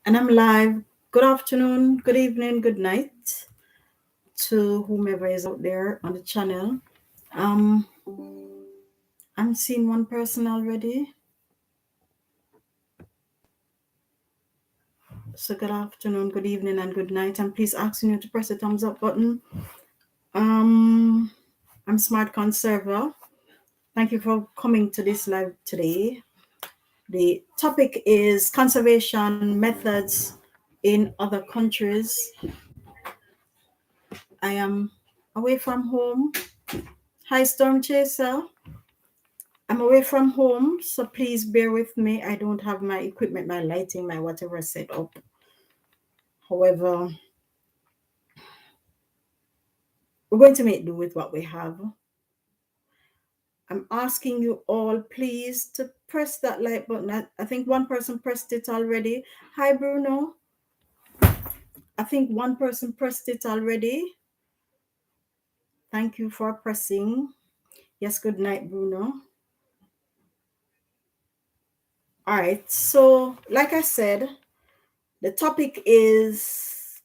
And I'm live. Good afternoon, good evening, good night to whomever is out there on the channel. Um, I'm seeing one person already. So good afternoon, good evening, and good night. I'm please asking you to press the thumbs up button. I'm Smart Conserver. Thank you for coming to this live today. The topic is conservation methods in other countries. I am away from home. Hi, Storm Chaser. I'm away from home, so please bear with me. I don't have my equipment, my lighting, my whatever set up. However, we're going to make do with what we have. I'm asking you all, please, to press that like button. I think one person pressed it already. Hi, Bruno. I think one person pressed it already. Thank you for pressing. Yes, good night, Bruno. All right, so like I said, the topic is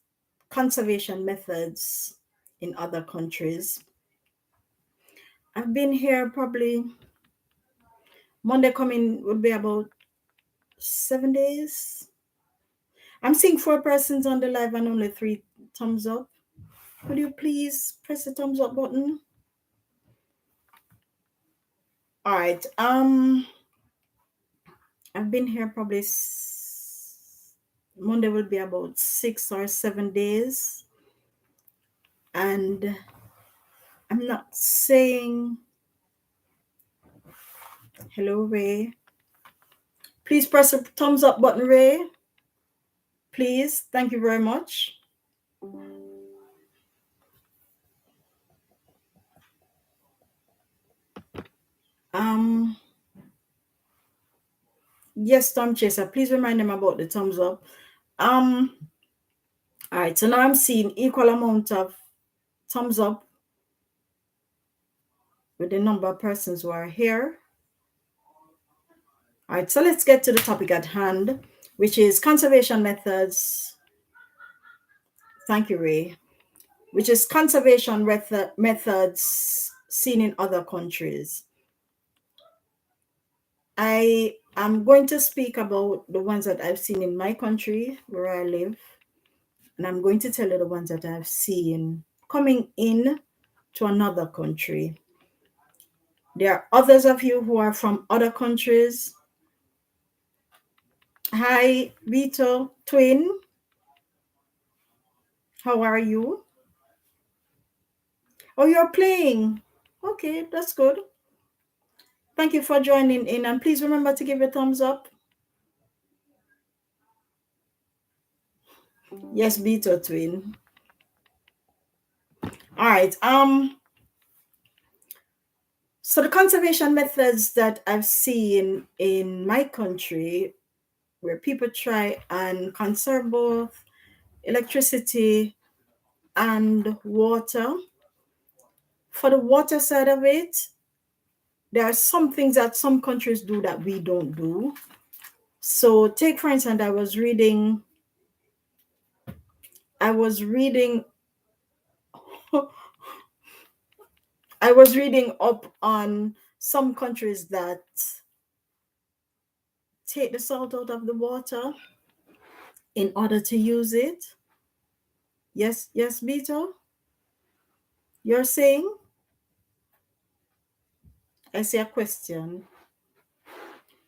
conservation methods in other countries. I've been here probably Monday coming would be about 7 days. I'm seeing 4 persons on the live and only 3 thumbs up. Could you please press the thumbs up button? All right. I've been here probably Monday will be about 6 or 7 days. And I'm not saying hello, Ray. Please press the thumbs up button, Ray. Please. Thank you very much. Yes, Storm Chaser, please remind them about the thumbs up. All right, so now I'm seeing equal amount of thumbs up with the number of persons who are here. All right, so let's get to the topic at hand, which is conservation methods. Thank you, Ray. Which is conservation methods seen in other countries. I am going to speak about the ones that I've seen in my country where I live, and I'm going to tell you the ones that I've seen coming in to another country. There are others of you who are from other countries. Hi, Vito, twin. How are you? Oh, you're playing. Okay, that's good. Thank you for joining in, and please remember to give a thumbs up. Yes, Vito, twin. All right. So the conservation methods that I've seen in my country, where people try and conserve both electricity and water. For the water side of it, there are some things that some countries do that we don't do. So take, for instance, I was reading up on some countries that take the salt out of the water in order to use it. Yes, Beto? You're saying? I see a question.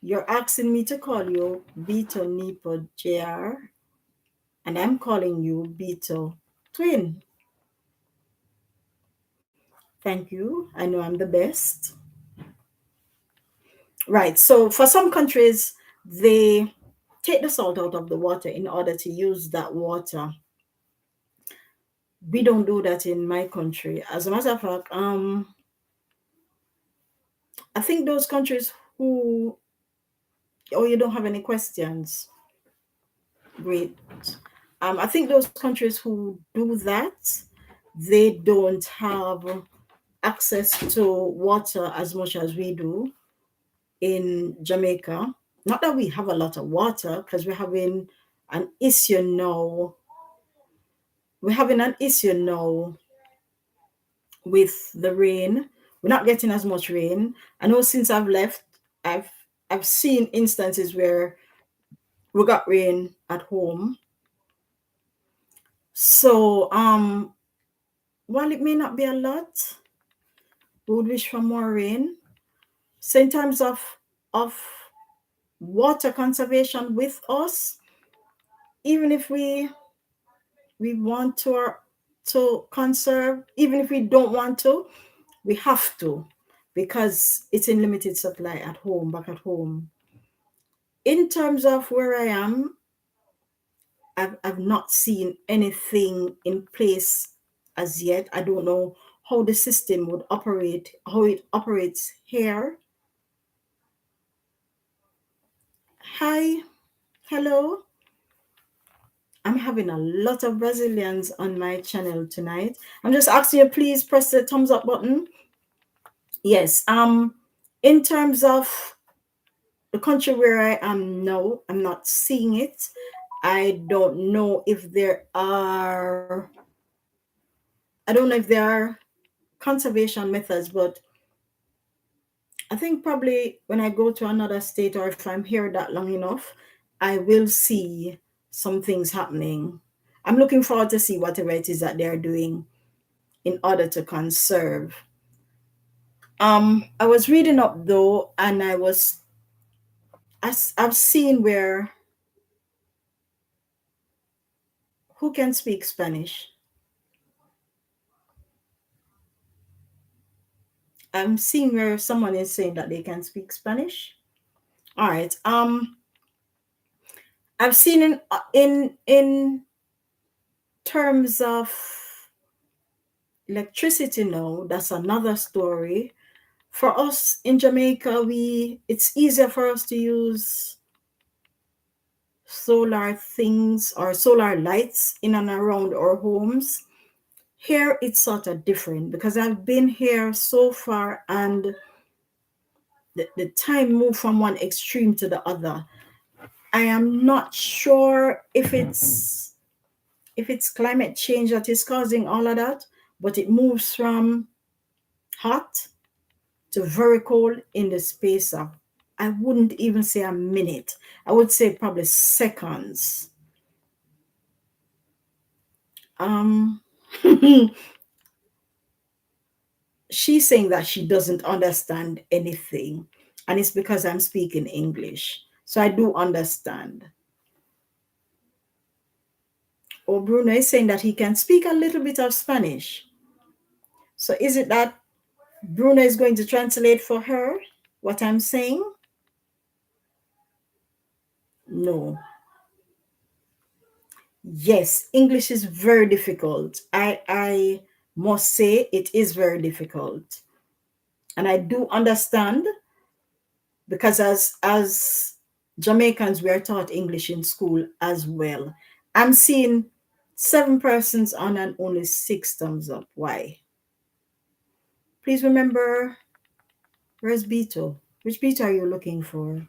You're asking me to call you Beto Nipo JR, and I'm calling you Beto Twin. Thank you. I know I'm the best. Right. So for some countries, they take the salt out of the water in order to use that water. We don't do that in my country. As a matter of fact, I think those countries who, oh, you don't have any questions. Great. I think those countries who do that, they don't have access to water as much as we do in Jamaica. Not that we have a lot of water, because we're having an issue now. We're having an issue now with the rain. We're not getting as much rain. I know since I've left, I've I've seen instances where we got rain at home. So while it may not be a lot, we would wish for more rain. So in terms of water conservation with us, even if we want to conserve, even if we don't want to, we have to, because it's in limited supply at home, back at home. In terms of where I am, I've not seen anything in place as yet. I don't know how the system would operate, how it operates here. Hi, hello. I'm having a lot of Brazilians on my channel tonight. I'm just asking you, please press the thumbs up button. Yes. In terms of the country where I am now, I'm not seeing it. I don't know if there are. I don't know if there are conservation methods, but I think probably when I go to another state or if I'm here that long enough, I will see some things happening. I'm looking forward to see whatever it is that they're doing in order to conserve. I was reading up though, and I've seen where who can speak Spanish. I'm seeing where someone is saying that they can speak Spanish. All right. I've seen in terms of electricity now. That's another story. For us in Jamaica, it's easier for us to use solar things or solar lights in and around our homes. Here it's sort of different because I've been here so far and the time moved from one extreme to the other. I am not sure if it's climate change that is causing all of that, but it moves from hot to very cold in the space of, I wouldn't even say a minute. I would say probably seconds. Um, she's saying that she doesn't understand anything, and it's because I'm speaking English. So I do understand. Oh, Bruno is saying that he can speak a little bit of Spanish. So is it that Bruno is going to translate for her what I'm saying? No. Yes, English is very difficult. I must say it is very difficult. And I do understand because as Jamaicans we are taught English in school as well. I'm seeing 7 persons on and only 6 thumbs up. Why? Please remember, where's Beto? Which Beto are you looking for?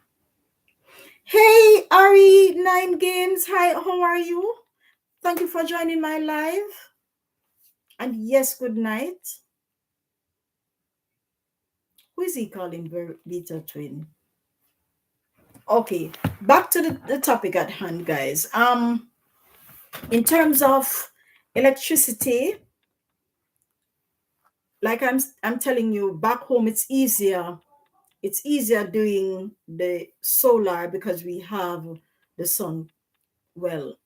Hey, Ari, Nine Games. Hi, how are you? Thank you for joining my live. And yes, good night. Who is he calling Beto Twin? Okay, back to the topic at hand, guys. In terms of electricity, like I'm telling you, back home it's easier doing the solar because we have the sun. Well,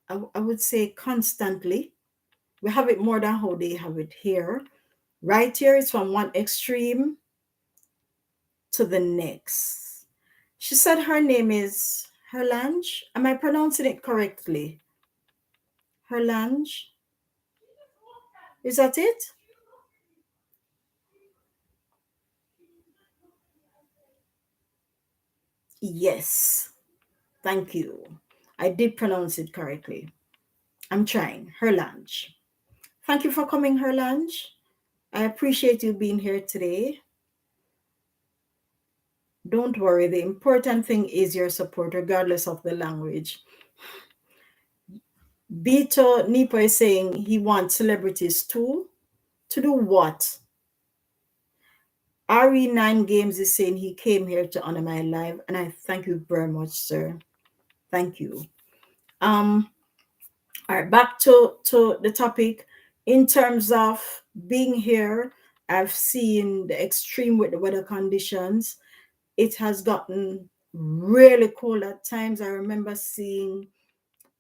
I would say constantly. We have it more than how they have it here. Right here, it's from one extreme to the next. She said her name is Herlange. Am I pronouncing it correctly? Herlange? Is that it? Yes. Thank you. I did pronounce it correctly. I'm trying. Herlange. Thank you for coming, Herlange. I appreciate you being here today. Don't worry. The important thing is your support, regardless of the language. Bito Nipo is saying he wants celebrities too. To do what? RE9 Games is saying he came here to honor my life, and I thank you very much, sir. Thank you. All right, back to the topic. In terms of being here, I've seen the extreme with the weather conditions. It has gotten really cold at times. I remember seeing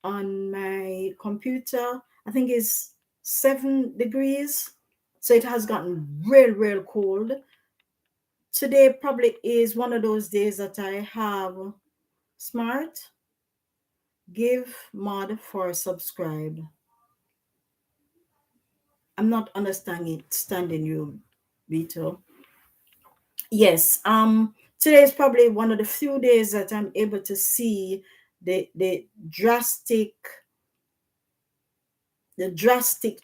on my computer, I think it's 7 degrees. So it has gotten real cold. Today probably is one of those days that I have smart give mod for subscribe. I'm not understanding you, Vito. Yes, today is probably one of the few days that I'm able to see the drastic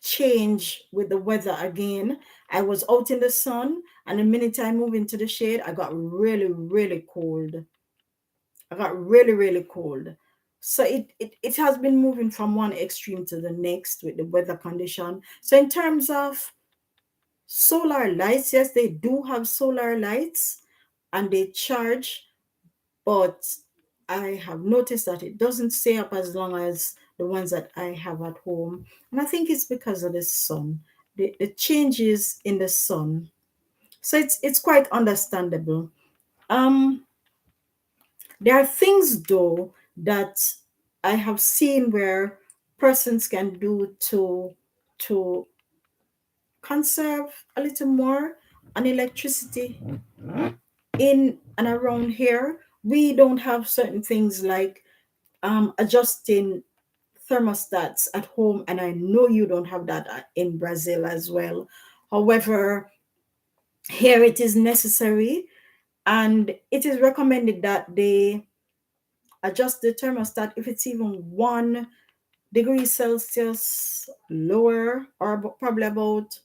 change with the weather again. I was out in the sun, and the minute I moved into the shade, I got really cold. I got really cold. So it has been moving from one extreme to the next with the weather condition. So in terms of solar lights, yes, they do have solar lights and they charge, but I have noticed that it doesn't stay up as long as the ones that I have at home. And I think it's because of the sun, the changes in the sun. So it's quite understandable. Um, there are things though that I have seen where persons can do to conserve a little more on electricity in and around here. We don't have certain things like adjusting thermostats at home, and I know you don't have that in Brazil as well. However, here it is necessary, and it is recommended that they adjust the thermostat if it's even 1 degree Celsius lower, or probably about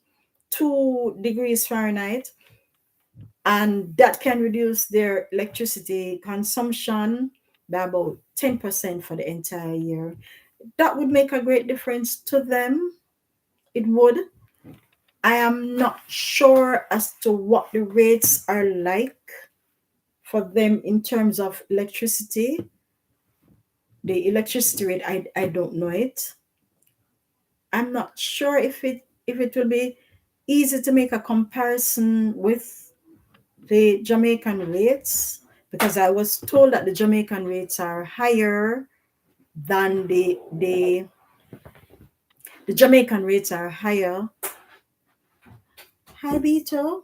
2 degrees Fahrenheit, and that can reduce their electricity consumption by about 10% for the entire year. That would make a great difference to them. It would. I am not sure as to what the rates are like for them in terms of electricity. The electricity rate, I don't know it. I'm not sure if it will be easy to make a comparison with the Jamaican rates, because I was told that the Jamaican rates are higher than the Jamaican rates are higher. Hi Beto.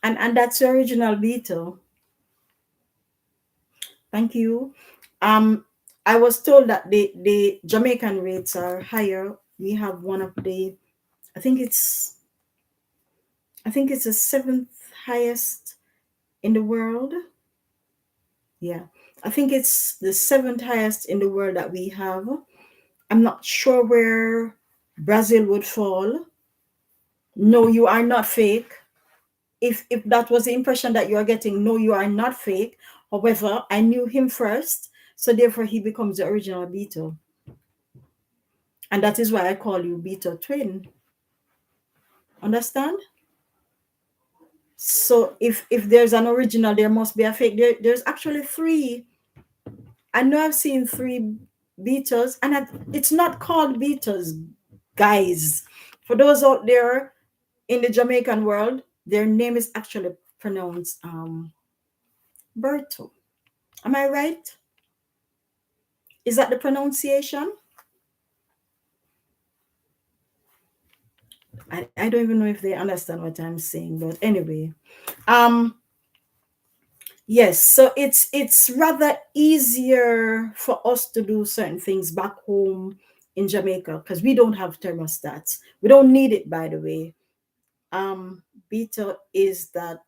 And that's the original Beto. Thank you. I was told that the Jamaican rates are higher. We have one of the I think it's the seventh highest in the world. Yeah. I think it's the seventh highest in the world that we have. I'm not sure where Brazil would fall. No, you are not fake. If that was the impression that you are getting, no, you are not fake. However, I knew him first, so therefore he becomes the original Beto. And that is why I call you Beto twin. Understand? So if there's an original, there must be a fake. There's actually three. I know I've seen three Betos, and it's not called Betos, guys. For those out there in the Jamaican world, their name is actually pronounced Berto. Am I right? Is that the pronunciation? I don't even know if they understand what I'm saying, but anyway. Yes, so it's rather easier for us to do certain things back home in Jamaica because we don't have thermostats. We don't need it, by the way. Beta is that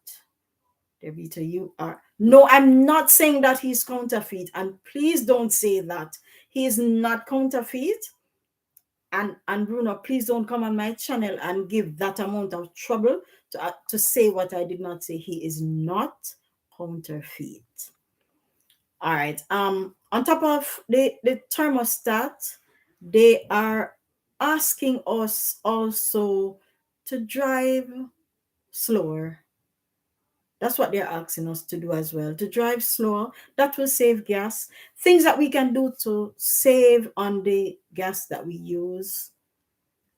the Beta you are. No, I'm not saying that he's counterfeit, and please don't say that. He is not counterfeit. And Bruno, please don't come on my channel and give that amount of trouble to say what I did not say. He is not counterfeit. All right. On top of the thermostat, they are asking us also to drive slower. That's what they're asking us to do as well, to drive slower. That will save gas. Things that we can do to save on the gas that we use.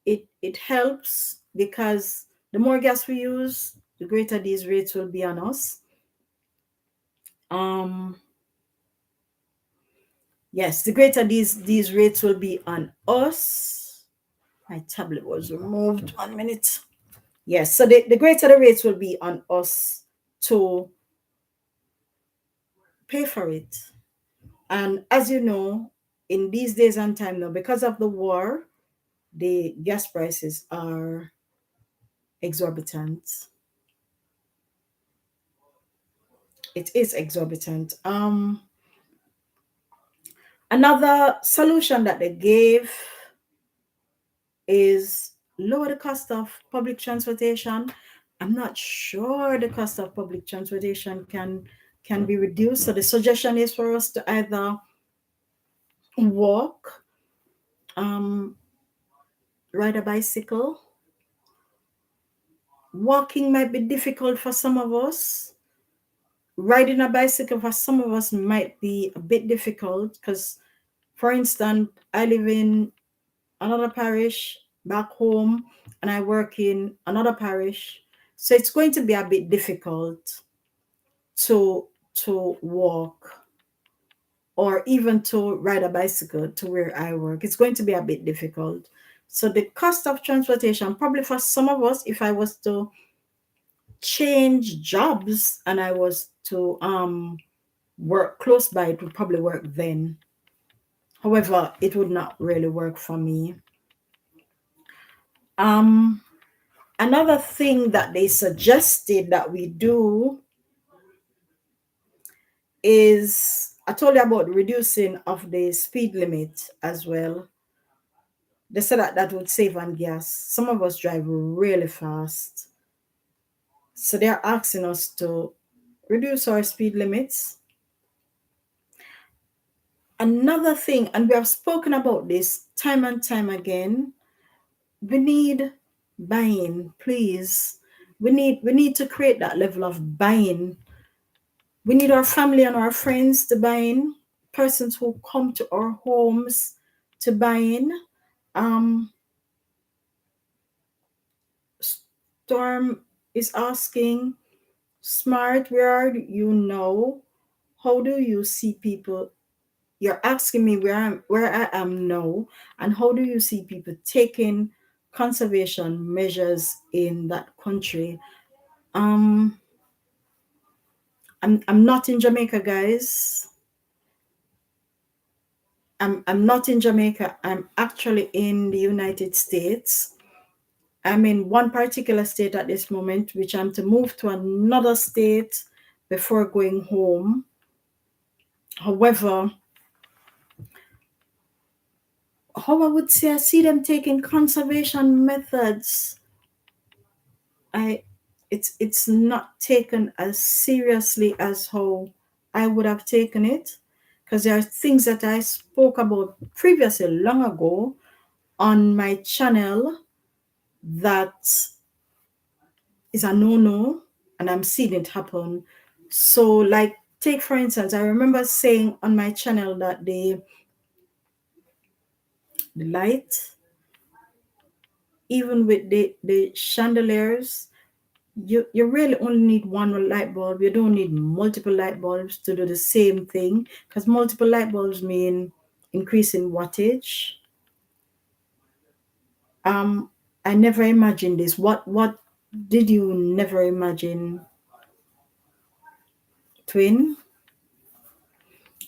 It helps because the more gas we use, the greater these rates will be on us. Yes, the greater these rates will be on us. My tablet was removed. 1 minute. Yes, so the greater the rates will be on us to pay for it. And as you know, in these days and time now, because of the war, the gas prices are exorbitant. It is exorbitant. Another solution that they gave is lower the cost of public transportation. I'm not sure the cost of public transportation can be reduced. So the suggestion is for us to either walk, ride a bicycle. Walking might be difficult for some of us. Riding a bicycle for some of us might be a bit difficult because, for instance, I live in another parish back home and I work in another parish. So it's going to be a bit difficult to walk or even to ride a bicycle to where I work. It's going to be a bit difficult. So the cost of transportation, probably for some of us, if I was to change jobs and I was to work close by, it would probably work then. However, it would not really work for me. Another thing that they suggested that we do is, I told you about reducing of the speed limit as well. They said that that would save on gas. Some of us drive really fast. So they're asking us to reduce our speed limits. Another thing, and we have spoken about this time and time again, we need buying, please. We need to create that level of buying. We need our family and our friends to buy in, persons who come to our homes to buy in. Storm is asking, Smart, where are you now? How do you see people? You're asking me where I am now, and how do you see people taking conservation measures in that country? I'm not in Jamaica, guys. I'm not in Jamaica. I'm actually in the United States. I'm in one particular state at this moment, which I'm to move to another state before going home. However, how I would say I see them taking conservation methods. It's not taken as seriously as how I would have taken it, because there are things that I spoke about previously long ago on my channel that is a no-no, and I'm seeing it happen. So, like, take for instance, I remember saying on my channel that the light, even with the chandeliers, you really only need one light bulb. You don't need multiple light bulbs to do the same thing, because multiple light bulbs mean increasing wattage. I never imagined this. What did you never imagine, twin?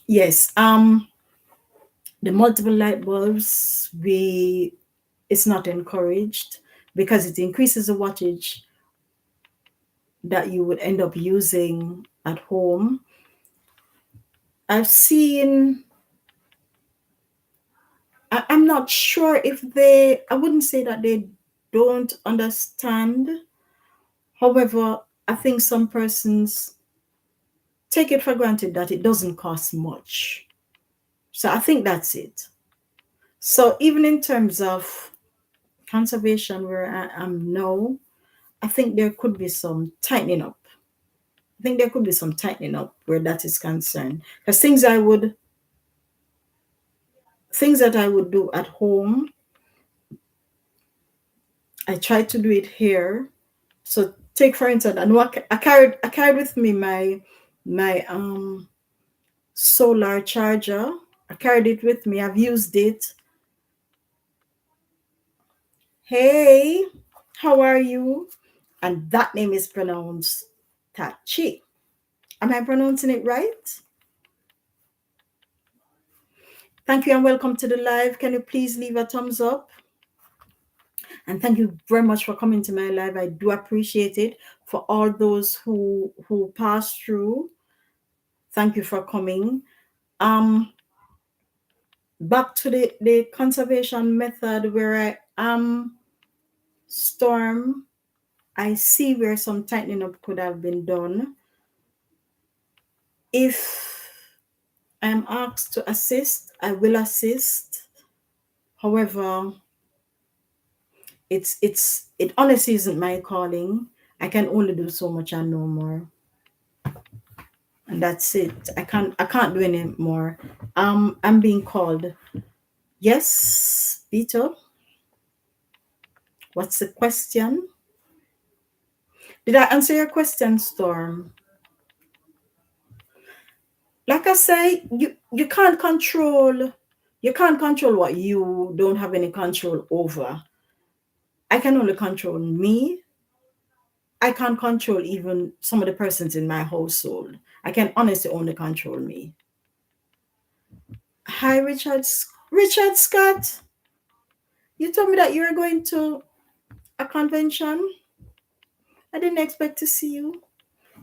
Yes. The multiple light bulbs, it's not encouraged because it increases the wattage that you would end up using at home. I've seen, I'm not sure if I wouldn't say that they don't understand. However, I think some persons take it for granted that it doesn't cost much. So I think that's it. So even in terms of conservation where I am now, I think there could be some tightening up. I think there could be some tightening up where that is concerned. Because things that I would do at home, I try to do it here. So take for instance, I know I carried with me my solar charger. I carried it with me. I've used it. Hey, how are you? And that name is pronounced Tachi. Am I pronouncing it right? Thank you and welcome to the live. Can you please leave a thumbs up? And thank you very much for coming to my live. I do appreciate it. For all those who passed through, thank you for coming. Back to the conservation method where I am, Storm. I see where some tightening up could have been done. If I'm asked to assist, I will assist. However, it honestly isn't my calling. I can only do so much and no more. And that's it. I can't do any more. I'm being called. Yes, Peter. What's the question? Did I answer your question, Storm? Like I say, you can't control what you don't have any control over. I can only control me. I can't control even some of the persons in my household. I can honestly only control me. Hi, Richard Scott. You told me that you were going to a convention. I didn't expect to see you.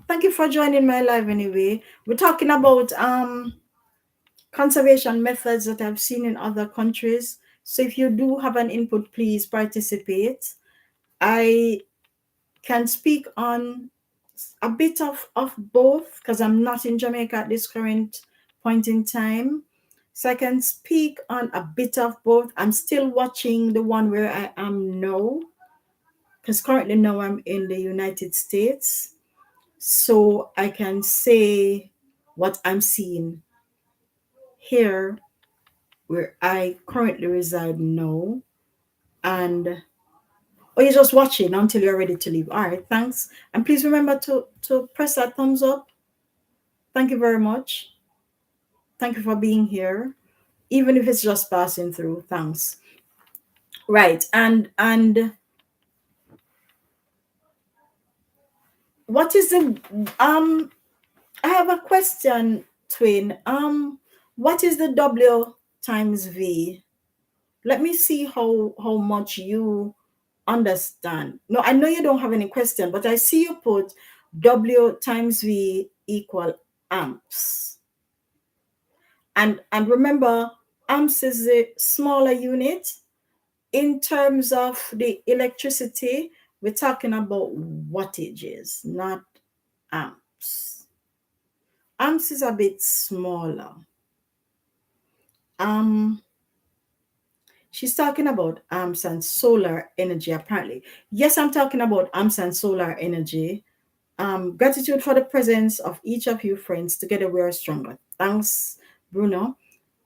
Thank you for joining my live anyway. We're talking about conservation methods that I've seen in other countries. So if you do have an input, please participate. I can speak on a bit of both because I'm not in Jamaica at this current point in time. So I can speak on a bit of both. I'm still watching the one where I am now because currently now I'm in the United States. So I can say what I'm seeing here where I currently reside now. And or you're just watching until you're ready to leave. All right, thanks. And please remember to press that thumbs up. Thank you very much. Thank you for being here. Even if it's just passing through, thanks. Right. And what is the I have a question, Twin. What is the W times V? Let me see how much you understand. No, I know you don't have any question, but I see you put W times V equal amps. And remember, amps is a smaller unit. In terms of the electricity, we're talking about wattages, not amps. Amps is a bit smaller. Um, she's talking about amps and solar energy, apparently. Yes, I'm talking about amps and solar energy. Gratitude for the presence of each of you friends. Together we are stronger. Thanks, Bruno.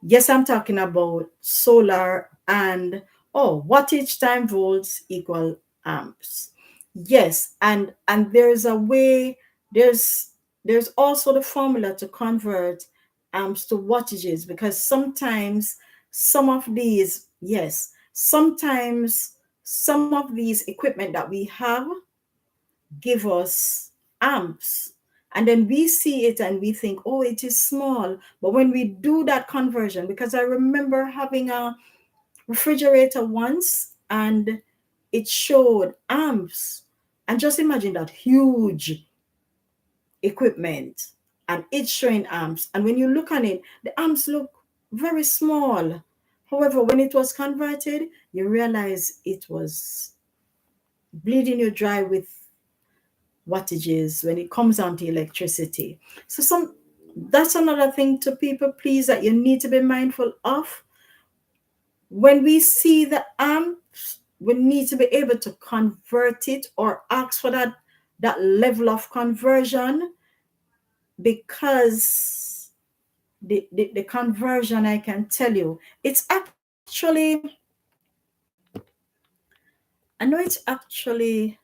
Yes, I'm talking about solar and wattage time volts equal amps. Yes, and there's a way, there's also the formula to convert amps to wattages because sometimes some of these, yes, sometimes some of these equipment that we have give us amps. And then we see it and we think, oh, it is small. But when we do that conversion, because I remember having a refrigerator once and it showed amps. And just imagine that huge equipment and it's showing amps. And when you look on it, the amps look very small. However, when it was converted, you realize it was bleeding you dry with wattages when it comes down to electricity. So that's another thing to people, please, that you need to be mindful of. When we see the amps, we need to be able to convert it or ask for that level of conversion, because the conversion, I can tell you, it's actually, I know it's actually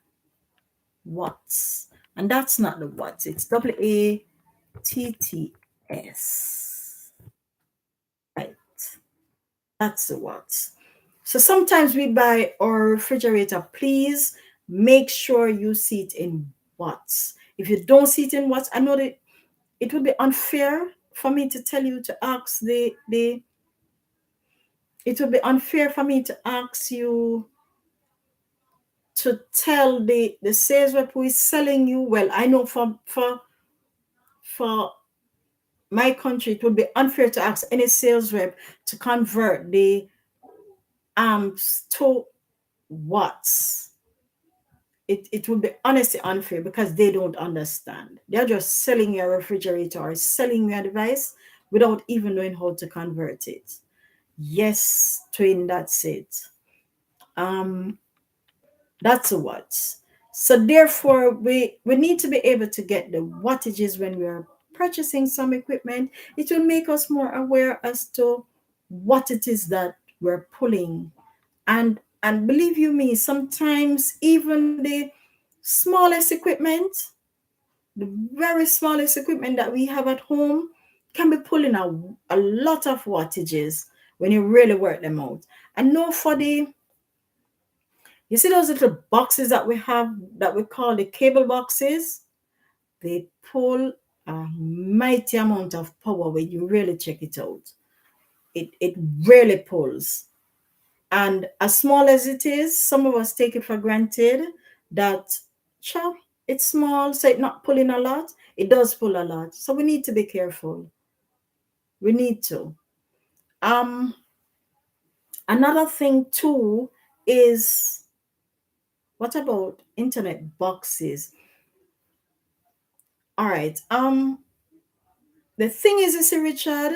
watts, and that's not the watts, it's WATTS. Right, that's the watts. So sometimes we buy our refrigerator, please make sure you see it in watts. If you don't see it in watts, I know that it would be unfair for me to tell you to ask the it would be unfair for me to ask you to tell the sales rep who is selling you. Well, I know for my country, it would be unfair to ask any sales rep to convert the amps to watts. It would be honestly unfair because they don't understand. They're just selling your refrigerator or selling your device without even knowing how to convert it. Yes, twin, that's it. Um, that's a watts. So therefore, we need to be able to get the wattages when we are purchasing some equipment. It will make us more aware as to what it is that we're pulling. And believe you me, sometimes even the smallest equipment, the very smallest equipment that we have at home, can be pulling a lot of wattages when you really work them out. And know for the, you see those little boxes that we have that we call the cable boxes? They pull a mighty amount of power when you really check it out. It really pulls. And as small as it is, some of us take it for granted that, sure, it's small, so it's not pulling a lot. It does pull a lot. So we need to be careful. We need to. Um, Another thing too is, what about internet boxes? All right. The thing is, you see, Richard,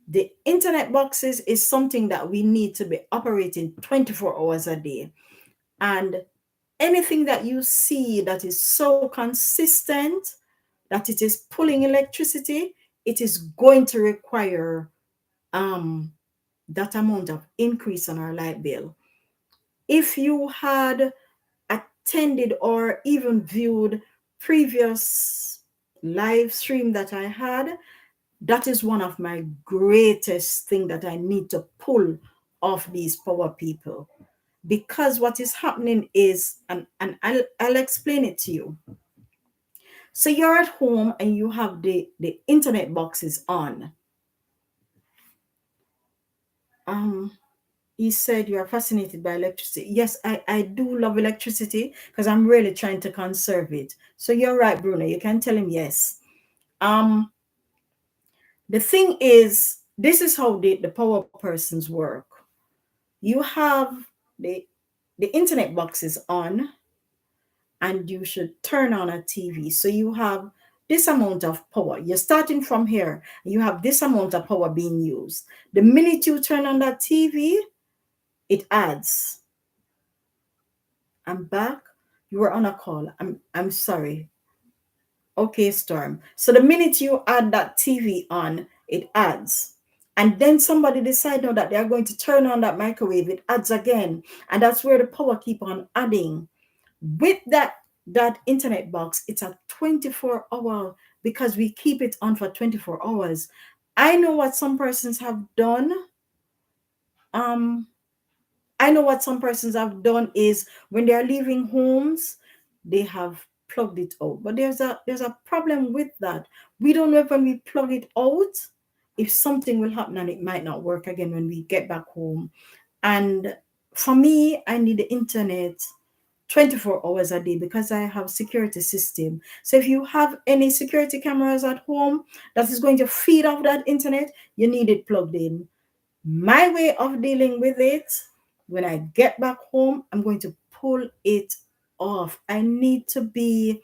the internet boxes is something that we need to be operating 24 hours a day. And anything that you see that is so consistent that it is pulling electricity, it is going to require that amount of increase on our light bill. If you had attended or even viewed previous live stream that I had, that is one of my greatest thing that I need to pull off these power people. Because what is happening is, and I'll explain it to you. So you're at home and you have the internet boxes on. Um, you said you are fascinated by electricity. Yes, I do love electricity because I'm really trying to conserve it. So you're right, Bruno. You can tell him yes. Um, the thing is, this is how the power persons work. You have the the internet boxes on, and you should turn on a TV. So you have this amount of power. You're starting from here. You have this amount of power being used. The minute you turn on that TV, it adds. I'm back. You were on a call. I'm sorry. Okay, Storm. So the minute you add that TV on, it adds. And then somebody decide now that they're going to turn on that microwave, it adds again. And that's where the power keep on adding. With that internet box, it's a 24-hour, because we keep it on for 24 hours. I know what some persons have done. um I know what some persons have done is when they are leaving homes, they have plugged it out. But there's a problem with that. We don't know if when we plug it out, if something will happen and it might not work again when we get back home. And for me, I need the internet 24 hours a day because I have security system. So if you have any security cameras at home that is going to feed off that internet, you need it plugged in. My way of dealing with it, when I get back home, I'm going to pull it off. I need to be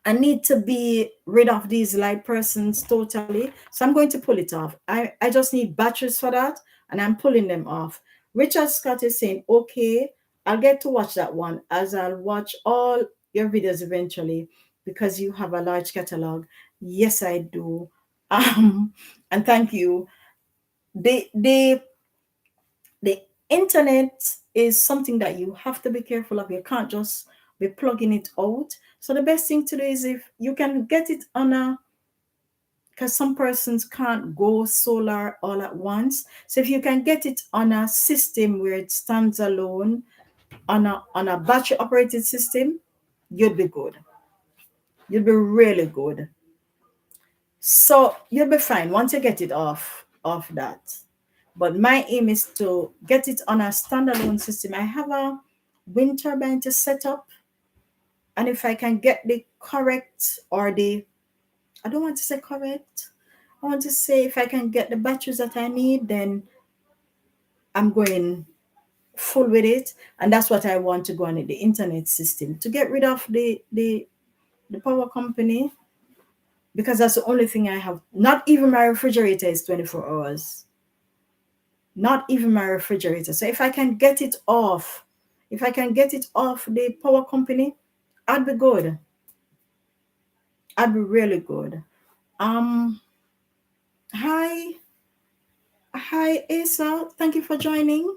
I need to be rid of these light persons totally. So I'm going to pull it off. I just need batteries for that, and I'm pulling them off. Richard Scott is saying, okay, I'll get to watch that one as I'll watch all your videos eventually because you have a large catalog. Yes, I do. And thank you. The the internet is something that you have to be careful of. You can't just be plugging it out. So the best thing to do is if you can get it on a, because some persons can't go solar all at once. So if you can get it on a system where it stands alone, on a battery operated system, you'd be good. You'd be really good. So you'll be fine once you get it off that. But my aim is to get it on a standalone system. I have a wind turbine to set up, and if I can get the correct, or the, I don't want to say correct, I want to say if I can get the batteries that I need, then I'm going full with it. And that's what I want to go on the internet system, to get rid of the power company, because that's the only thing I have. Not even my refrigerator is 24 hours. Not even my refrigerator. So if I can get it off, if I can get it off the power company, I'd be good. I'd be really good. Um, hi, hi, Asa. Thank you for joining.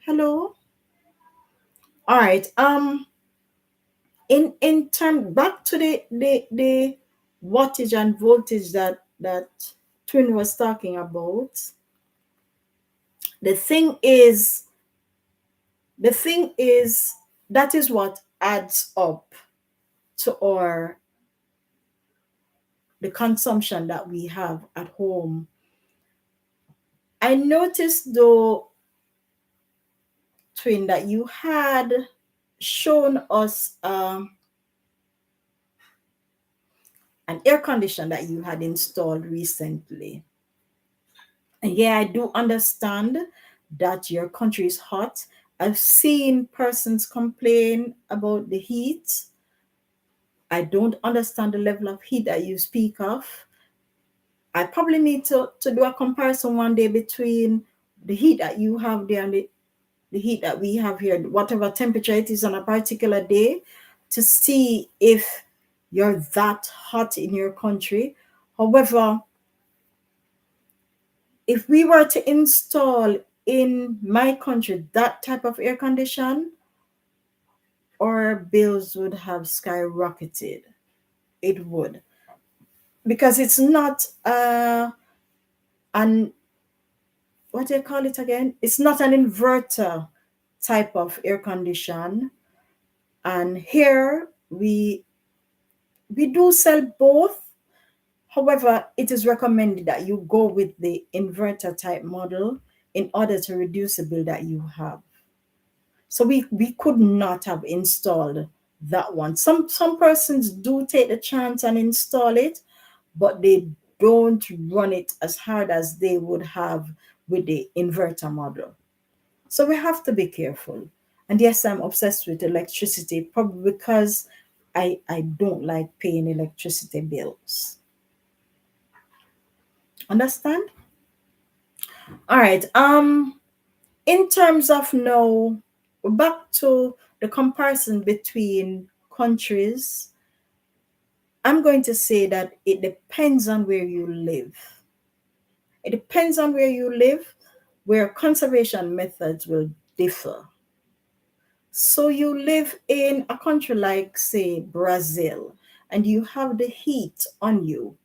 Hello. All right. In term, back to the wattage and voltage that Twin was talking about. The thing is, the thing is that is what adds up to our the consumption that we have at home. I noticed though, Twin, that you had shown us an air conditioner that you had installed recently. And yeah, I do understand that your country is hot. I've seen persons complain about the heat. I don't understand the level of heat that you speak of. I probably need to do a comparison one day between the heat that you have there and the heat that we have here, whatever temperature it is on a particular day, to see if you're that hot in your country. However, if we were to install in my country that type of air condition, our bills would have skyrocketed. It would. Because it's not an, what do you call it again? It's not an inverter type of air condition. And here we do sell both. However, it is recommended that you go with the inverter type model in order to reduce the bill that you have. So we could not have installed that one. Some persons do take the chance and install it, but they don't run it as hard as they would have with the inverter model. So we have to be careful. And yes, I'm obsessed with electricity, probably because I don't like paying electricity bills. Understand? All right. In terms of now, back to the comparison between countries, I'm going to say that it depends on where you live. It depends on where you live, where conservation methods will differ. So you live in a country like, say, Brazil, and you have the heat on you.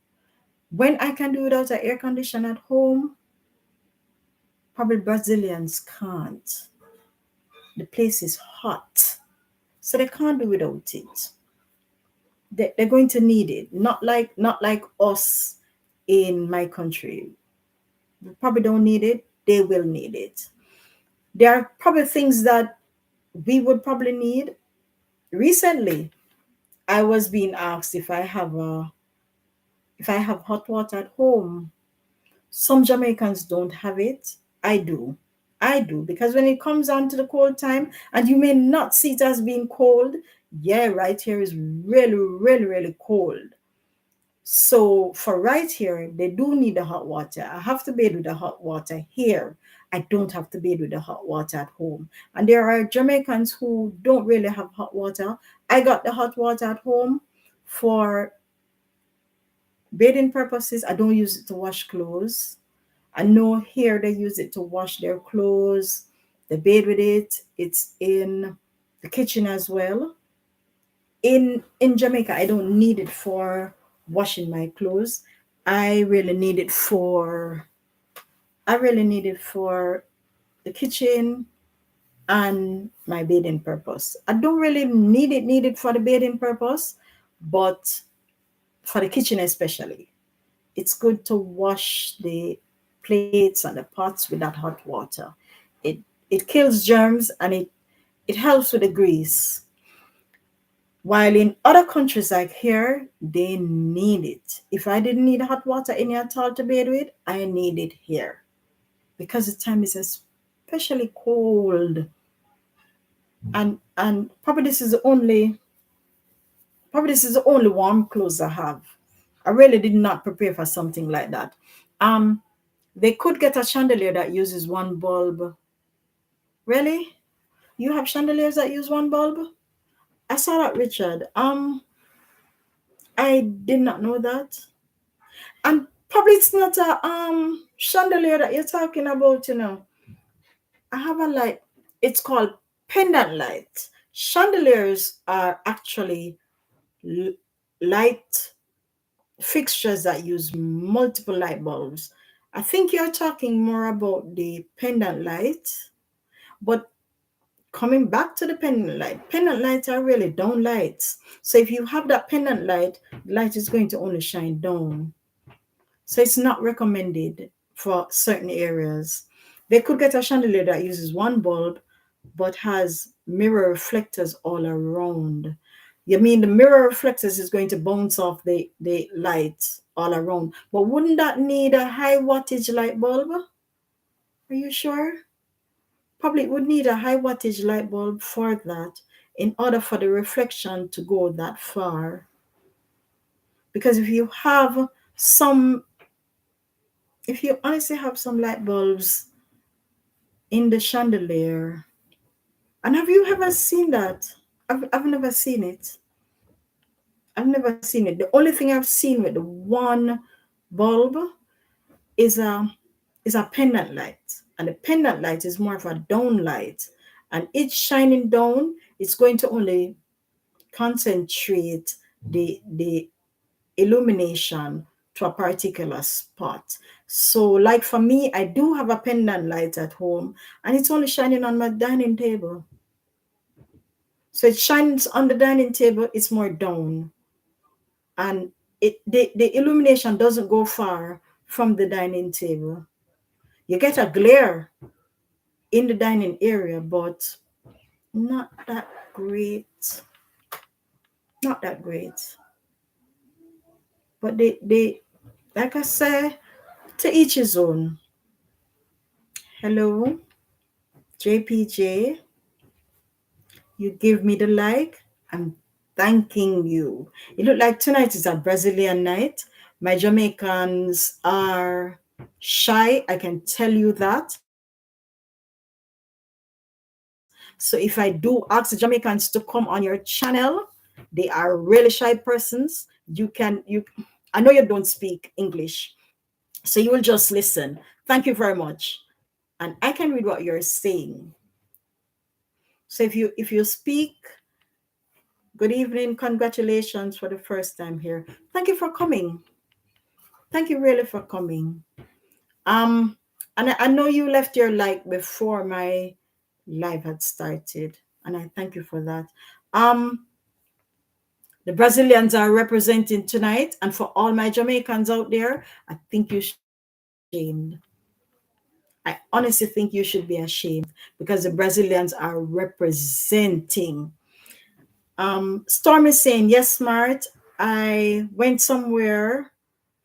When I can do without an air condition at home, probably Brazilians can't. The place is hot, so they can't do without it. They're going to need it. Not like us in my country. We probably don't need it. They will need it. There are probably things that we would probably need. Recently, I was being asked if I have hot water at home. Some Jamaicans don't have it. I do. I do, because when it comes on to the cold time, and you may not see it as being cold, Yeah, right here is really, really, really cold. So for right here, they do need the hot water. I have to bathe with the hot water here. I don't have to bathe with the hot water at home. And there are Jamaicans who don't really have hot water. I got the hot water at home for bathing purposes. I don't use it to wash clothes. I know here they use it to wash their clothes. They bathe with it. It's in the kitchen as well. In Jamaica, I don't need it for washing my clothes. I really need it for I really need it for the kitchen and my bathing purpose. I don't really need it for the bathing purpose, but for the kitchen especially. It's good to wash the plates and the pots with that hot water. It it kills germs and it helps with the grease. While in other countries like here, they need it. If I didn't need hot water in at all to bathe with, I need it here because the time is especially cold. And probably this is the only warm clothes I have. I really did not prepare for something like that. Um, they could get a chandelier that uses one bulb. Really? You have chandeliers that use one bulb? I saw that, Richard. I did not know that. And probably it's not a chandelier that you're talking about, you know. I have a light. It's called pendant light. Chandeliers are actually l- light fixtures that use multiple light bulbs. I think you're talking more about the pendant light, but coming back to the pendant lights are really down lights. So if you have that pendant light, the light is going to only shine down. So it's not recommended for certain areas. They could get a chandelier that uses one bulb but has mirror reflectors all around. You mean the mirror reflectors is going to bounce off the lights all around. But wouldn't that need a high wattage light bulb? Are you sure? Probably would need a high wattage light bulb for that in order for the reflection to go that far. Because some if you honestly have some light bulbs in the chandelier, and have you ever seen that? I've never seen it. I've never seen it. The only thing I've seen with the one bulb is a is a pendant light, and the pendant light is more of a down light, and it's shining down. It's going to only concentrate the illumination to a particular spot. So, like for me, I do have a pendant light at home, and it's only shining on my dining table. So it shines on the dining table. It's more down, and the illumination doesn't go far from the dining table. You get a glare in the dining area, but not that great. Not that great. But they like I say, to each his own. Hello, JPJ. You give me the like. I'm thanking you. It look like tonight is a Brazilian night. My Jamaicans are shy. I can tell you that. So if I do ask the Jamaicans to come on your channel, they are really shy persons. I know you don't speak English, so you will just listen. Thank you very much. And I can read what you're saying. So if you speak, good evening, congratulations for the first time here. Thank you for coming. Thank you really for coming. Um, and I know you left your like before my live had started, and I thank you for that. Um, the Brazilians are representing tonight, and for all my Jamaicans out there, I think you should be ashamed. I honestly think you should be ashamed because the Brazilians are representing. Storm is saying, yes, smart. I went somewhere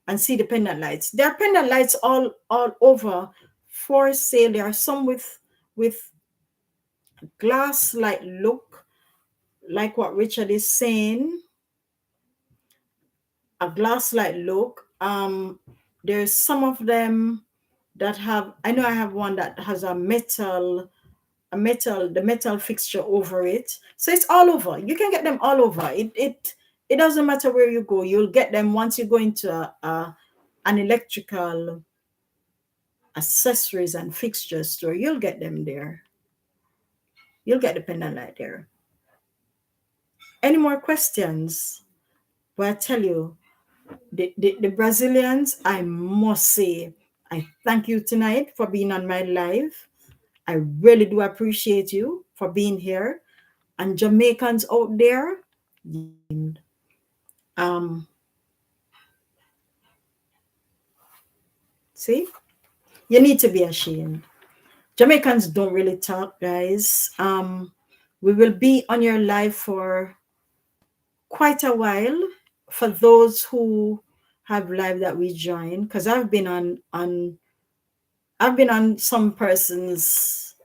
and see the pendant lights. There are pendant lights all over for sale. There are some with glass like look. like what Richard is saying, a glass like look. There's some of them that have, I know I have one that has the metal fixture over it. So it's all over. You can get them all over. It doesn't matter where you go. You'll get them once you go into an electrical accessories and fixtures store. You'll get them there. You'll get the pendant light there. Any more questions? Well, I tell you, the Brazilians, I must say, I thank you tonight for being on my live. I really do appreciate you for being here. And Jamaicans out there, um, see, you need to be ashamed. Jamaicans don't really talk, guys. We will be on your live for quite a while for those who have live that we join, because I've been on some persons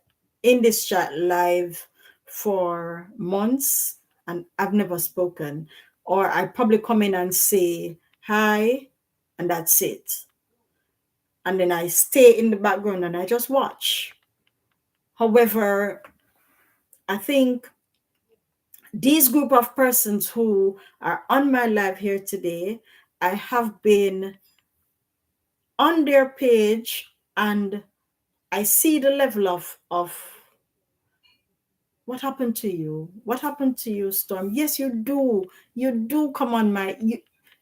in this chat live for months and I've never spoken. Or I probably come in and say hi and that's it. And then I stay in the background and I just watch. However, I think these group of persons who are on my live here today, I have been on their page and I see the level of what happened to you? What happened to you, Storm? Yes, you do. You do come on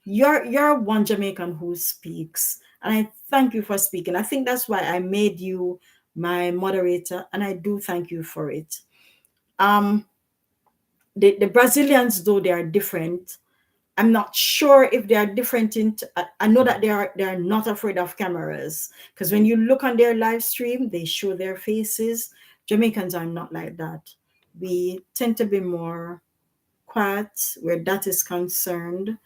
you're one Jamaican who speaks. And I thank you for speaking. I think that's why I made you my moderator, and I do thank you for it. The Brazilians, though they are different, I'm not sure if they are different I know that they are not afraid of cameras, because when you look on their live stream, they show their faces. Jamaicans are not like that. We tend to be more quiet where that is concerned.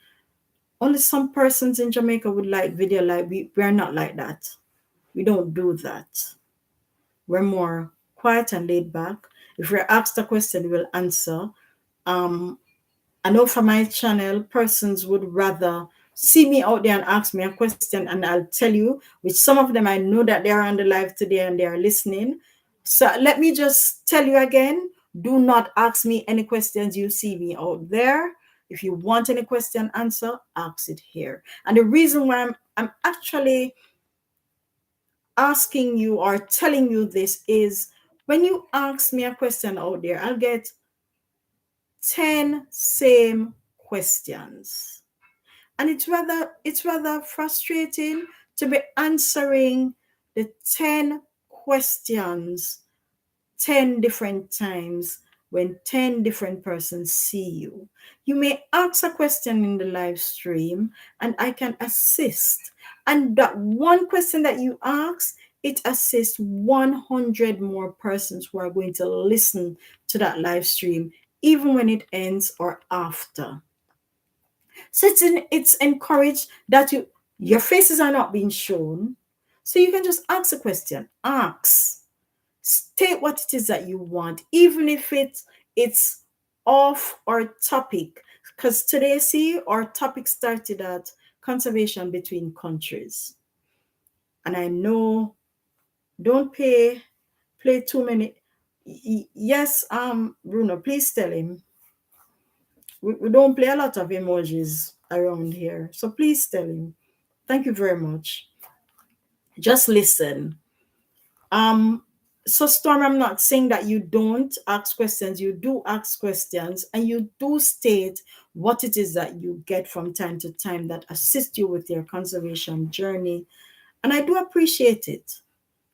Only some persons in Jamaica would like video live. We're not like that. We don't do that. We're more quiet and laid back. If we're asked a question, we'll answer. I know for my channel, persons would rather see me out there and ask me a question, and I'll tell you, with some of them, I know that they are on the live today and they are listening. So let me just tell you again, do not ask me any questions you see me out there. If you want any question answer, ask it here. And the reason why I'm actually asking you or telling you this is when you ask me a question out there, I'll get 10 same questions. And it's rather frustrating to be answering the 10 questions 10 different times when 10 different persons see you. You may ask a question in the live stream and I can assist. And that one question that you ask, it assists 100 more persons who are going to listen to that live stream, even when it ends or after. So it's encouraged that your faces are not being shown. So you can just ask a question. Ask. State what it is that you want, even if it's off our topic. Because today, see, our topic started at conservation between countries. And I know, don't play too many. Yes, Bruno, please tell him. We don't play a lot of emojis around here. So please tell him. Thank you very much. Just listen. So Storm, I'm not saying that you don't ask questions. You do ask questions and you do state what it is that you get from time to time that assist you with your conservation journey. And I do appreciate it.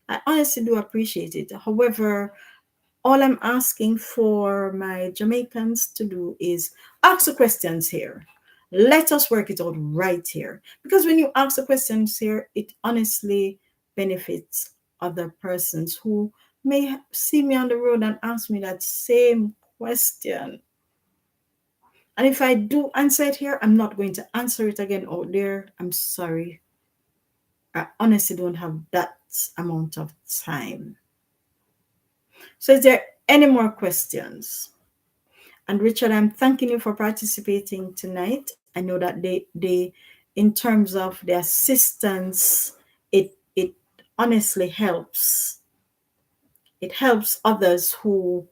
I honestly do appreciate it. However, all I'm asking for my Jamaicans to do is ask the questions here. Let us work it out right here. Because when you ask the questions here, it honestly benefits other persons who may see me on the road and ask me that same question. And if I do answer it here, I'm not going to answer it again out there. I'm sorry. I honestly don't have that amount of time. So is there any more questions? And Richard, I'm thanking you for participating tonight. I know that they in terms of the assistance, it honestly helps. It helps others who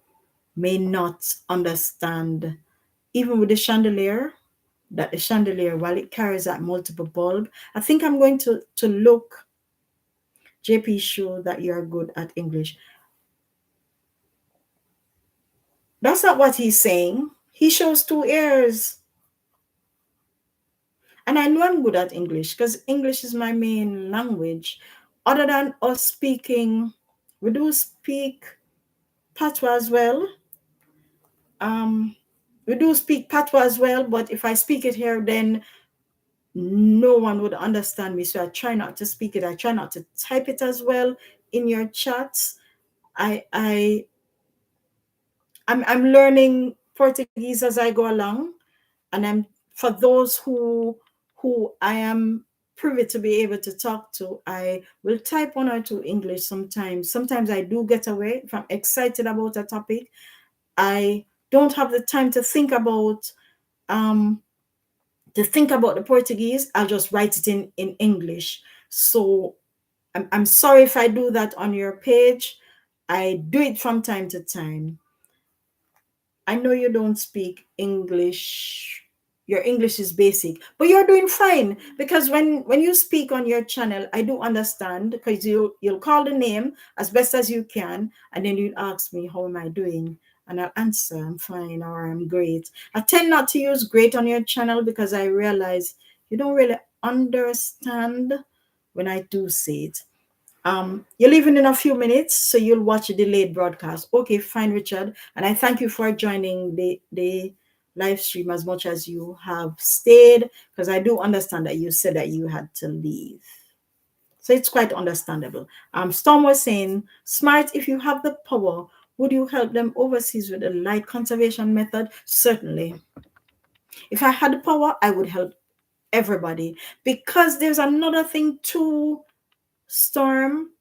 may not understand, even with the chandelier, that the chandelier, while it carries that multiple bulb, I think I'm going to look, JP, show that you're good at English. That's not what he's saying. He shows two ears. And I know I'm good at English because English is my main language. Other than us speaking, we do speak Patois as well. Um, we do speak Patois as well, but if I speak it here, then no one would understand me. So I try not to speak it. I try not to type it as well in your chats. I I I'm learning Portuguese as I go along, and I'm, for those who I am privy to be able to talk to, I will type one or two English sometimes. Sometimes I do get away if I'm excited about a topic. I don't have the time um to think about the Portuguese. I'll just write it in English. So I'm sorry if I do that on your page. I do it from time to time. I know you don't speak English. Your English is basic, but you're doing fine because when you speak on your channel, I do understand because you'll call the name as best as you can, and then you ask me how am I doing, and I'll answer I'm fine or I'm great. I tend not to use great on your channel because I realize you don't really understand when I do say it. You're leaving in a few minutes, so you'll watch a delayed broadcast. Okay, fine, Richard. And I thank you for joining the live stream as much as you have stayed, because I do understand that you said that you had to leave. So it's quite understandable. Storm was saying, Smart, if you have the power, would you help them overseas with a light conservation method? Certainly. If I had the power, I would help everybody. Because there's another thing too, Storm.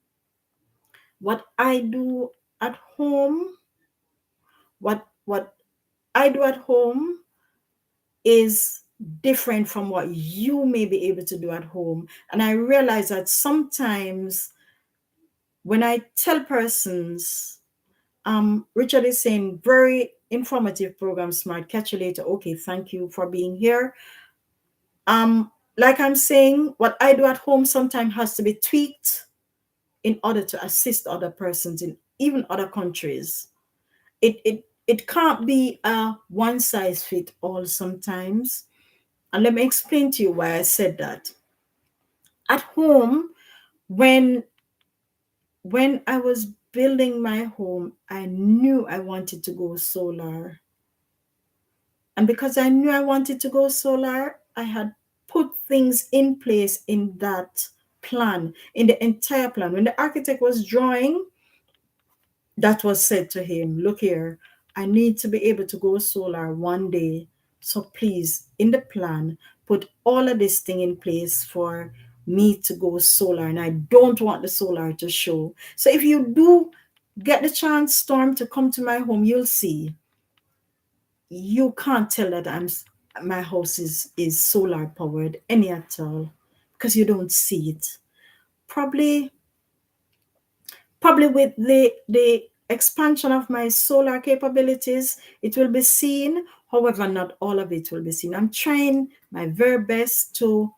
What I do at home, what I do at home is different from what you may be able to do at home. And I realize that sometimes when I tell persons, Richard is saying very informative program, Smart. Catch you later. Okay, thank you for being here. Like I'm saying, what I do at home sometimes has to be tweaked in order to assist other persons in even other countries. It can't be a one size fit all sometimes. And let me explain to you why I said that. At home, when when I was building my home, I knew I wanted to go solar. And because I knew I wanted to go solar, I had put things in place in that plan, in the entire plan. When the architect was drawing, that was said to him, look here, I need to be able to go solar one day. So please, in the plan, put all of this thing in place for me to go solar. And I don't want the solar to show. So if you do get the chance, Storm, to come to my home, you'll see. You can't tell that my house is solar powered any at all because you don't see it. Probably with the expansion of my solar capabilities, it will be seen. However, not all of it will be seen. I'm trying my very best to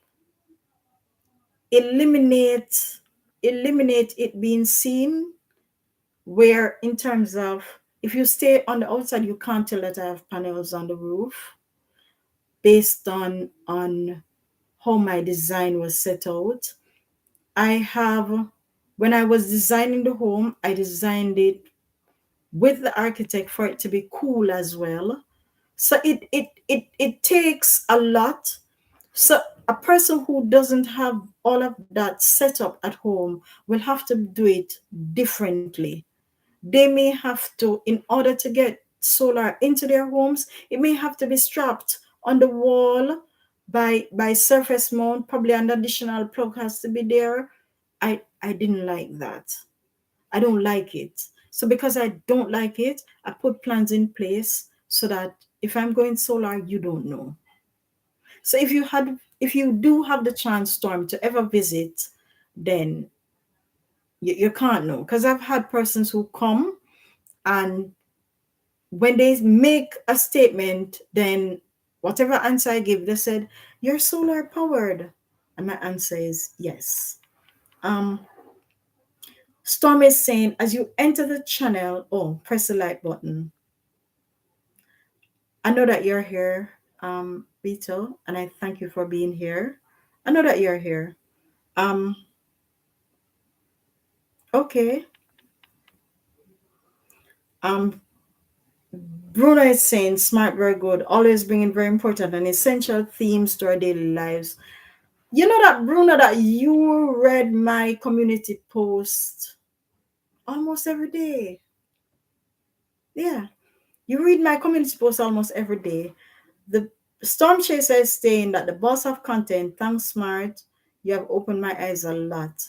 eliminate it being seen, where in terms of, if you stay on the outside, you can't tell that I have panels on the roof based on how my design was set out. I have, when I was designing the home, I designed it with the architect for it to be cool as well. So it takes a lot. So a person who doesn't have all of that set up at home will have to do it differently. They may have to, in order to get solar into their homes, it may have to be strapped on the wall by surface mount. Probably an additional plug has to be there. I didn't like that. I don't like it. So because I don't like it, I put plans in place so that if I'm going solar, you don't know. So if you do have the chance, Storm, to ever visit, then you can't know. Because I've had persons who come, and when they make a statement, then whatever answer I give, they said, "You're solar powered." And my answer is yes. Storm is saying, as you enter the channel, oh, press the like button. I know that you're here, Vito, and I thank you for being here. I know that you're here. Um, okay. Um, Bruno is saying, smart, very good, always bringing very important and essential themes to our daily lives. You know that, Bruno, that you read my community post almost every day. Yeah, you read my community post almost every day. The Storm Chaser is saying that the boss of content, thanks, Smart, you have opened my eyes a lot.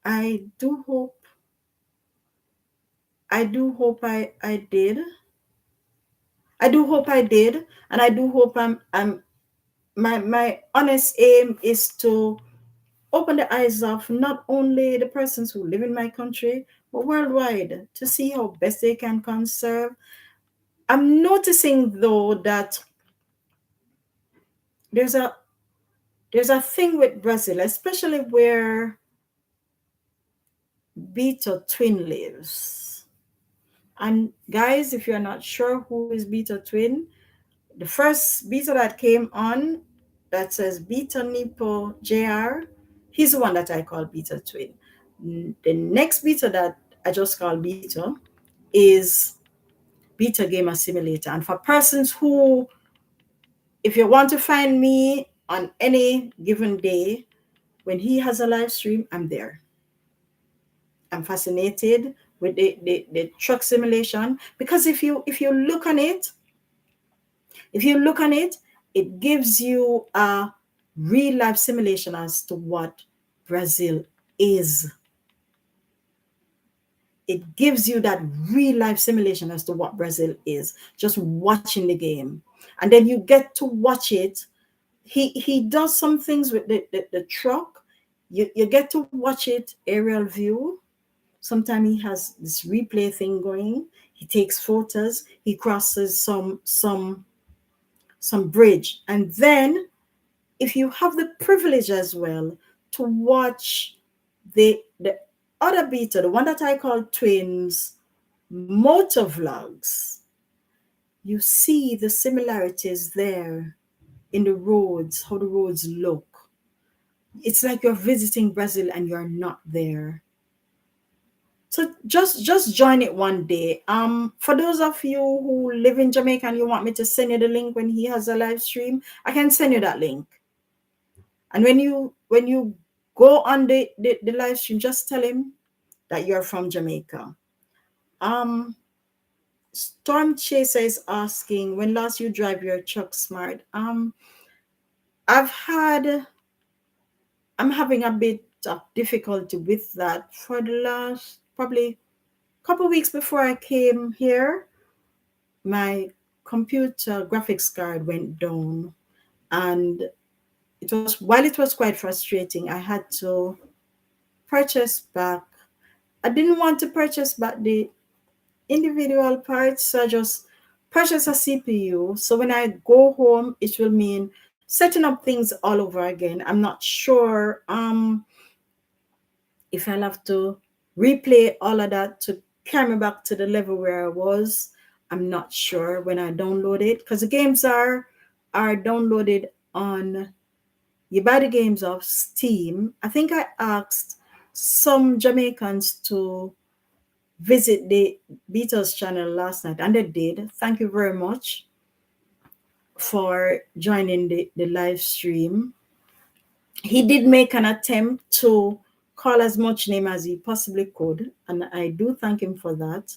I do hope, I did. I do hope I did, and I do hope I'm my honest aim is to open the eyes of not only the persons who live in my country, but worldwide, to see how best they can conserve. I'm noticing though that there's a there's a thing with Brazil, especially where Beta Twin lives. And guys, if you're not sure who is Beta Twin, the first Beta that came on that says Beta Nipo JR, he's the one that I call Beta Twin. The next Beta that I just call Beta is Beta Gamer Simulator. And for persons who, if you want to find me on any given day, when he has a live stream, I'm there. I'm fascinated with the truck simulation, because if you look on it, it gives you a real life simulation as to what Brazil is. It gives you that real life simulation as to what Brazil is, just watching the game. And then you get to watch it. He does some things with the truck. You get to watch it aerial view. Sometimes he has this replay thing going. He takes photos. He crosses some bridge. And then if you have the privilege as well to watch the other Beta, the one that I call Twins motor vlogs, you see the similarities there in the roads, how the roads look. It's like you're visiting Brazil and you're not there. So just join it one day. For those of you who live in Jamaica and you want me to send you the link when he has a live stream, I can send you that link. And when you go on the live stream, just tell him that you're from Jamaica. Storm Chaser is asking, when last you drive your truck smart? I'm having a bit of difficulty with that for the last probably couple weeks before I came here. My computer graphics card went down, and while it was quite frustrating, I had to purchase back. I didn't want to purchase back the individual parts, so I just purchase a CPU. So when I go home, it will mean setting up things all over again. I'm not sure if I'll have to replay all of that to carry me back to the level where I was. I'm not sure when I download it, because the games are downloaded on, you buy the games off Steam. I think I asked some Jamaicans to visit the Beatles channel last night, and they did. Thank you very much for joining the live stream. He did make an attempt to call as much name as he possibly could, and I do thank him for that.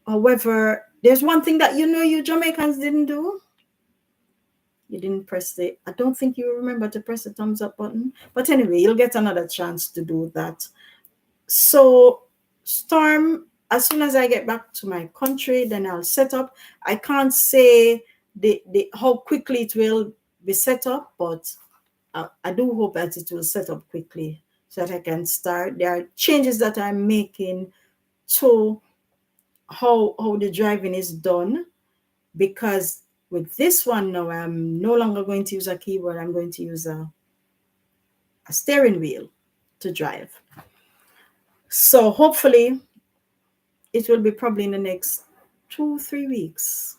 However, there's one thing that you Jamaicans didn't do. You didn't I don't think you remember to press the thumbs up button. But anyway, you'll get another chance to do that. So, Storm, as soon as I get back to my country, then I'll set up. I can't say how quickly it will be set up, but I do hope that it will set up quickly so that I can start. There are changes that I'm making to how the driving is done, because with this one now, I'm no longer going to use a keyboard. I'm going to use a steering wheel to drive. So hopefully it will be probably in the next 2-3 weeks.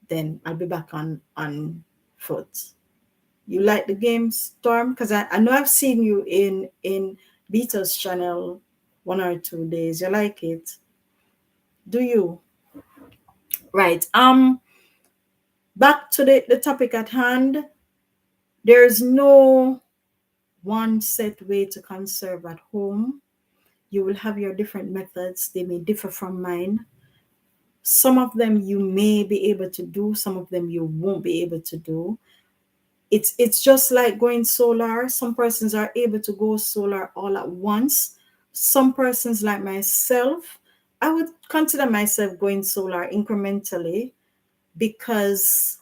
Then I'll be back on foot. You like the game, Storm? Because I know I've seen you in Beatles channel 1 or 2 days. You like it? Do you? Right. Back to the topic at hand. There's no one set way to conserve at home. You will have your different methods. They may differ from mine. Some of them you may be able to do, some of them you won't be able to do. It's just like going solar. Some persons are able to go solar all at once. Some persons like myself, I would consider myself going solar incrementally, because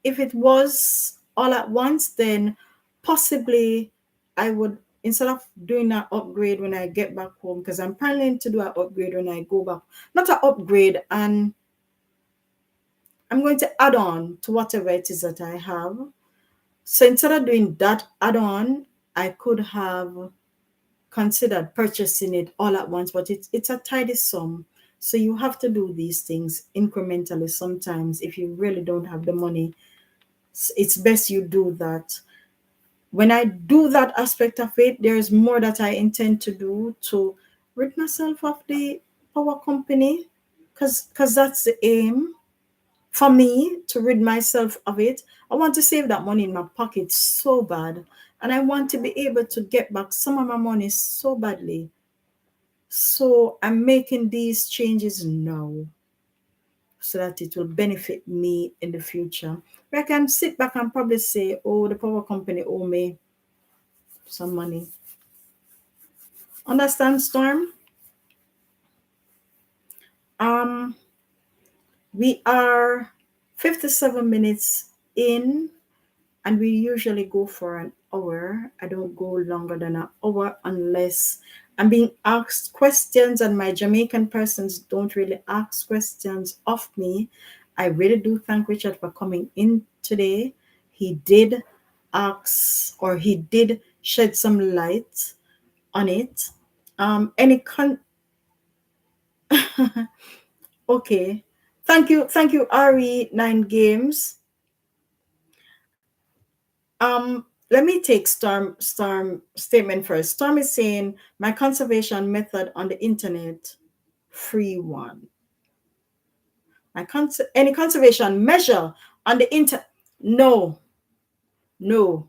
if it was all at once, then possibly I would, instead of doing an upgrade when I get back home, because I'm planning to do an upgrade when I go back, not an upgrade, and I'm going to add on to whatever it is that I have. So instead of doing that add on, I could have considered purchasing it all at once, but it's a tidy sum. So you have to do these things incrementally sometimes. If you really don't have the money, it's best you do that. When I do that aspect of it, there's more that I intend to do to rid myself of the power company, because that's the aim for me, to rid myself of it. I want to save that money in my pocket so bad, and I want to be able to get back some of my money so badly. So I'm making these changes now so that it will benefit me in the future. I can sit back and probably say, oh, the power company owe me some money. Understand, Storm? Um, we are 57 minutes in, and we usually go for an hour. I don't go longer than an hour unless I'm being asked questions, and my Jamaican persons don't really ask questions of me. I really do thank Richard for coming in today. He did ask, or he did shed some light on it. Any okay. Thank you, RE9 Games. Let me take Storm statement first. Storm is saying my conservation method on the internet, free one. Any conservation measure on the internet? No, no.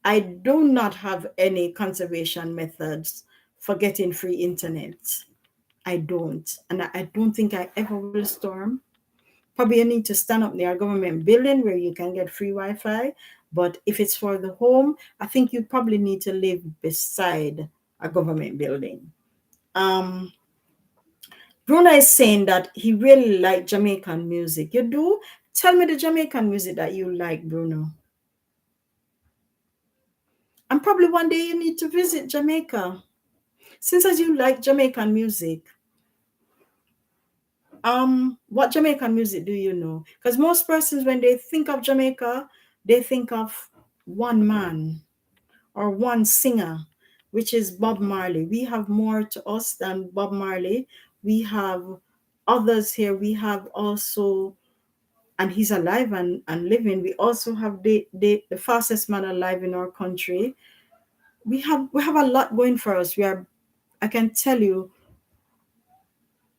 I do not have any conservation methods for getting free internet. I don't, and I don't think I ever will, Storm. Probably you need to stand up near a government building where you can get free Wi-Fi. But if it's for the home, I think you probably need to live beside a government building. Um, Bruno is saying that he really liked Jamaican music. You do? Tell me the Jamaican music that you like, Bruno. And probably one day you need to visit Jamaica. Since as you like Jamaican music, what Jamaican music do you know? Because most persons, when they think of Jamaica, they think of one man or one singer, which is Bob Marley. We have more to us than Bob Marley. We have others here. We have also, and he's alive and living. We also have the fastest man alive in our country. We have a lot going for us. I can tell you.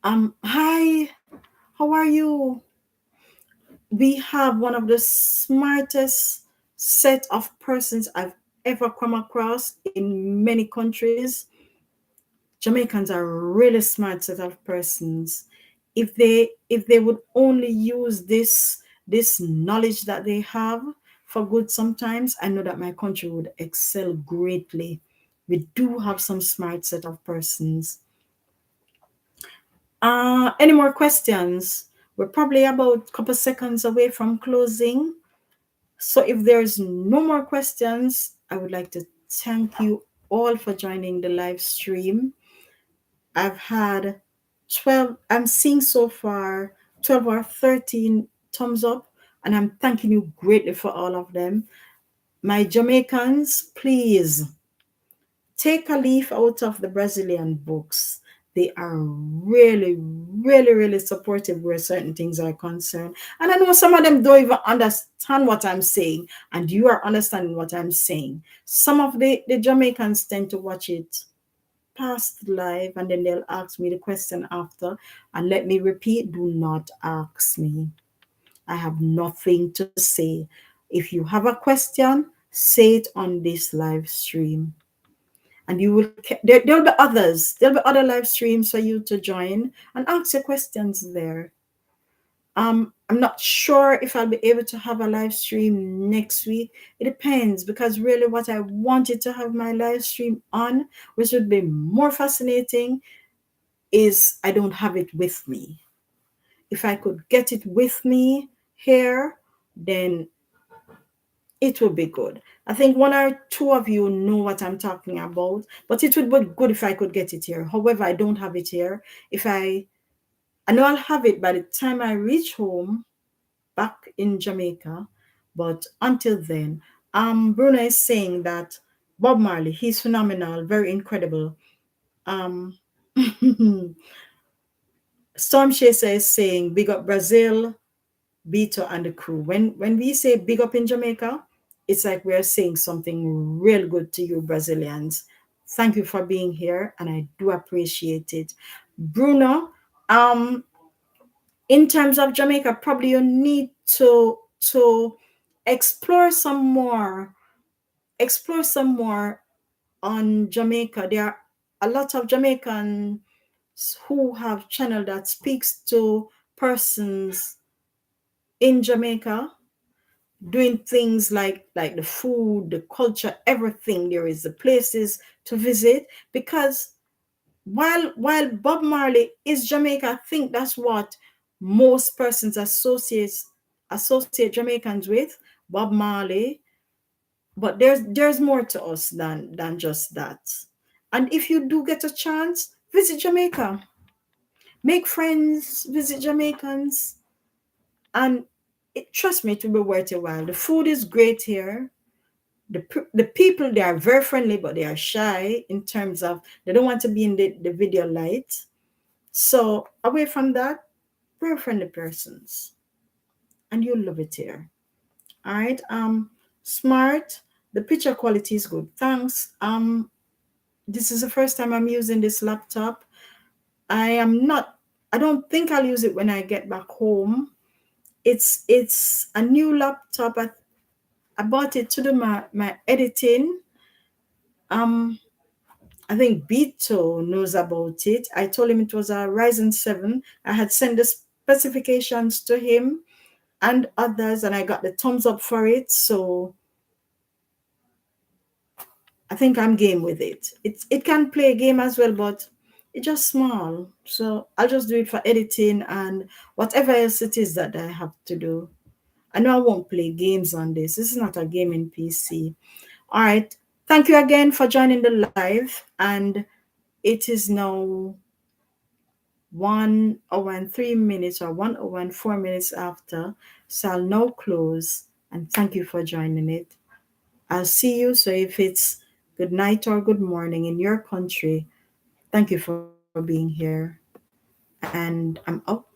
Hi, how are you? We have one of the smartest set of persons I've ever come across in many countries. Jamaicans are really smart set of persons. If they would only use this knowledge that they have for good, sometimes I know that my country would excel greatly. We do have some smart set of persons. Any more questions? We're probably about a couple seconds away from closing. So if there's no more questions, I would like to thank you all for joining the live stream. I've had 12, I'm seeing so far 12 or 13 thumbs up, and I'm thanking you greatly for all of them. My Jamaicans, please take a leaf out of the Brazilian books. They are really, really, really supportive where certain things are concerned. And I know some of them don't even understand what I'm saying, and you are understanding what I'm saying. Some of the Jamaicans tend to watch it past live, and then they'll ask me the question after. And let me repeat, do not ask me. I have nothing to say. If you have a question, say it on this live stream, and you will there'll be others, there'll be other live streams for you to join and ask your questions there. I'm not sure if I'll be able to have a live stream next week. It depends, because really what I wanted to have my live stream on, which would be more fascinating, is I don't have it with me. If I could get it with me here, then it would be good. I think one or two of you know what I'm talking about, but it would be good if I could get it here. However, I don't have it here. If I know I'll have it by the time I reach home back in Jamaica, but until then, Bruno is saying that Bob Marley, he's phenomenal, very incredible. Um, Storm Chaser is saying, big up Brazil, Beto and the crew. When we say big up in Jamaica, it's like we're saying something real good to you Brazilians. Thank you for being here, and I do appreciate it. Bruno, in terms of Jamaica, probably you need to explore some more, explore some more on Jamaica. There are a lot of Jamaicans who have channel that speaks to persons in Jamaica, doing things like the food, the culture, everything. There is the places to visit, because while Bob Marley is Jamaica, I think that's what most persons associate Jamaicans with, Bob Marley. But there's more to us than just that. And if you do get a chance, visit Jamaica, make friends, visit Jamaicans, and trust me, it will be worth your while. The food is great here. The people, they are very friendly, but they are shy in terms of they don't want to be in the video light. So away from that, very friendly persons, and you'll love it here. All right. Smart. The picture quality is good. Thanks. This is the first time I'm using this laptop. I am not. I don't think I'll use it when I get back home. It's a new laptop. I bought it to do my editing. I think Beto knows about it. I told him it was a Ryzen 7. I had sent the specifications to him and others, and I got the thumbs up for it. So I think I'm game with it. It can play a game as well, but it's just small. So I'll just do it for editing and whatever else it is that I have to do. I know I won't play games on this. This is not a gaming PC. All right. Thank you again for joining the live. And it is now 1 hour and 3 minutes, or 1 hour and 4 minutes after. So I'll now close, and thank you for joining it. I'll see you. So if it's good night or good morning in your country, thank you for being here. And I'm out.